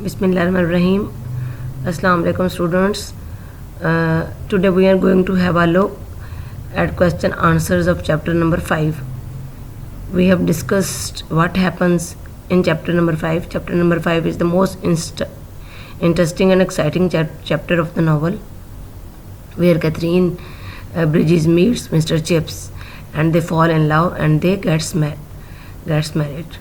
Bismillahirrahmanirrahim. Assalamu alaikum students. Today we are going to have a look at question answers of chapter number 5. We have discussed what happens in chapter number 5. Chapter number 5 is the most interesting and exciting chapter of the novel, where Catherine Bridges meets Mr. Chips and they fall in love and they gets married.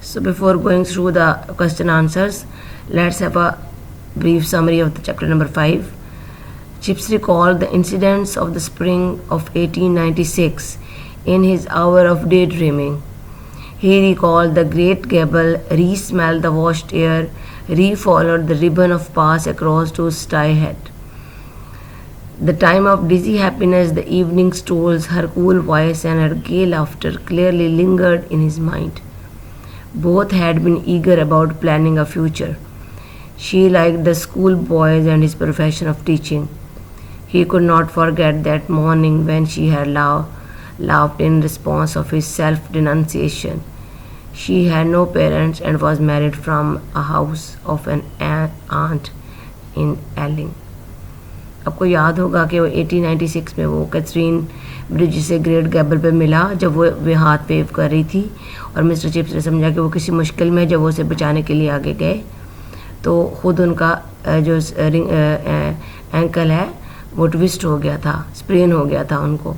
So before going through the question answers, let's have a brief summary of the chapter number 5. Chips recalled the incidents of the spring of 1896 in his hour of daydreaming. He recalled the great gable, re-smelled the washed air, re-followed the ribbon of pass across to Stye Head. The time of dizzy happiness, the evening strolls, her cool voice and her gay laughter clearly lingered in his mind. Both had been eager about planning a future. She liked the school boys and his profession of teaching. He could not forget that morning when she had laughed in response of his self-denunciation. She had no parents and was married from a house of an aunt in Elling. आपको याद होगा कि वो 1896 में वो Catherine bridge से great गैबल पे मिला जब वो हाथ वेव कर रही थी और मिस्टर चिप्स ने समझा कि वो किसी मुश्किल में, जब वो उसे बचाने के लिए आगे गए तो ख़ुद उनका जो एंकल है वो ट्विस्ट हो गया था, स्प्रेन हो गया था उनको,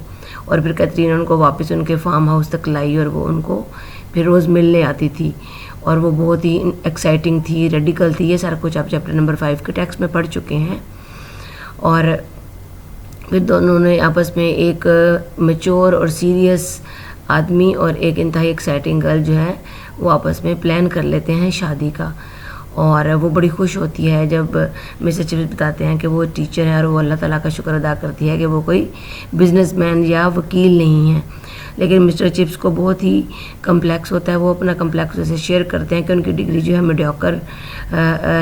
और फिर कैथरीन उनको वापस उनके फार्म हाउस तक लाई और वो उनको फिर रोज़ मिलने आती थी और वो बहुत ही एक्साइटिंग थी, रेडिकल थी। ये सारा कुछ आप चैप्टर नंबर 5 के टेक्स्ट में पढ़ चुके हैं। और फिर दोनों ने आपस में एक मैच्योर और सीरियस आदमी और एक इंतहाई एक्साइटिंग गर्ल जो है वो आपस में प्लान कर लेते हैं शादी का, और वो बड़ी खुश होती है जब मिस्टर चिप्स बताते हैं कि वो टीचर है और वो अल्लाह ताला का शुक्र अदा करती है कि वो कोई बिजनेसमैन या वकील नहीं है। लेकिन मिस्टर चिप्स को बहुत ही कम्प्लेक्स होता है, वो अपना कम्प्लेक्स उसे शेयर करते हैं कि उनकी डिग्री जो है मीडियोकर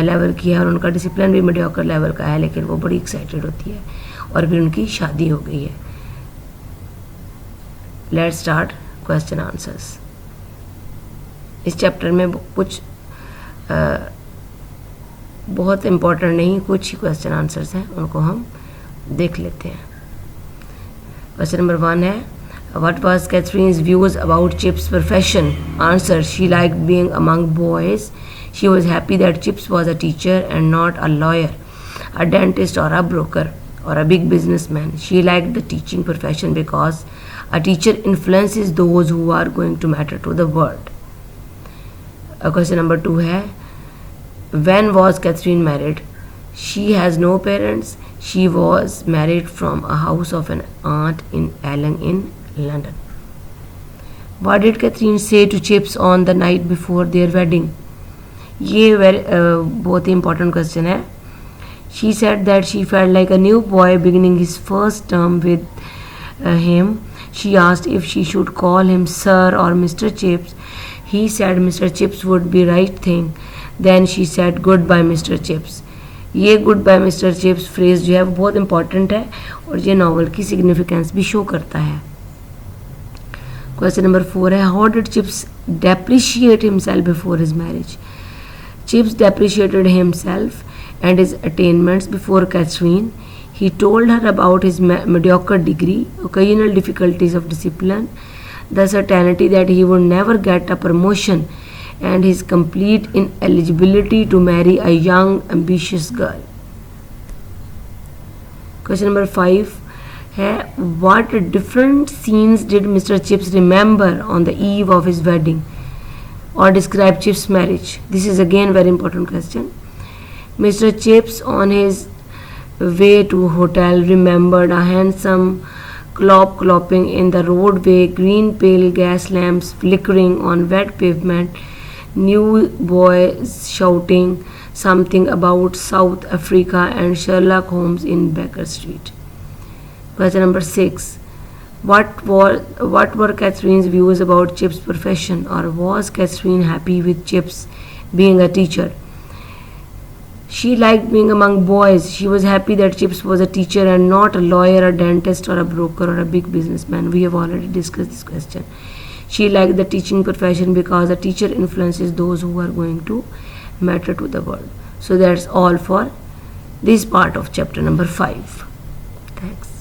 लेवल की है और उनका डिसिप्लिन भी मीडियोकर लेवल का है, लेकिन वो बड़ी एक्साइटेड होती है और फिर उनकी शादी हो गई है। Let's start question answers. इस चैप्टर में कुछ बहुत इम्पोर्टेंट नहीं, कुछ ही क्वेश्चन आंसर्स हैं, उनको हम देख लेते हैं। क्वेश्चन नंबर 1 है, What was Catherine's views about Chip's profession? Answer: She liked being among boys. She was happy that Chips was a teacher and not a lawyer, a dentist or a broker or a big businessman. She liked the teaching profession because a teacher influences those who are going to matter to the world. Question number 2 है, When was Catherine married? She has no parents. She was married from a house of an aunt in Elling in London. What did Catherine say to Chips on the night before their wedding? ये बहुत ही important question है. She said that she felt like a new boy beginning his first term with him. She asked if she should call him Sir or Mr. Chips. He said Mr. Chips would be right thing. Then she said goodbye Mr. Chips. ये goodbye Mr. Chips phrase जो है वो बहुत important है और ये novel की significance भी show करता है. Question number 4 है, How did Chips depreciate himself before his marriage? Chips depreciated himself and his attainments before Catherine. He told her about his mediocre degree, occasional difficulties of discipline, the certainty that he would never get a promotion, and his complete ineligibility to marry a young, ambitious girl. Question number 5 है, What different scenes did Mr. Chips remember on the eve of his wedding or describe Chips' marriage? This is again very important question. Mr. Chips on his way to hotel remembered a handsome clopping in the roadway, green pale gas lamps flickering on wet pavement, new boys shouting something about South Africa and Sherlock Holmes in Baker Street. Question number 6. What were Catherine's views about Chips' profession, or was Catherine happy with Chips being a teacher? She liked being among boys. She was happy that Chips was a teacher and not a lawyer, a dentist, or a broker, or a big businessman. We have already discussed this question. She liked the teaching profession because a teacher influences those who are going to matter to the world. So that's all for this part of chapter number 5. Thanks.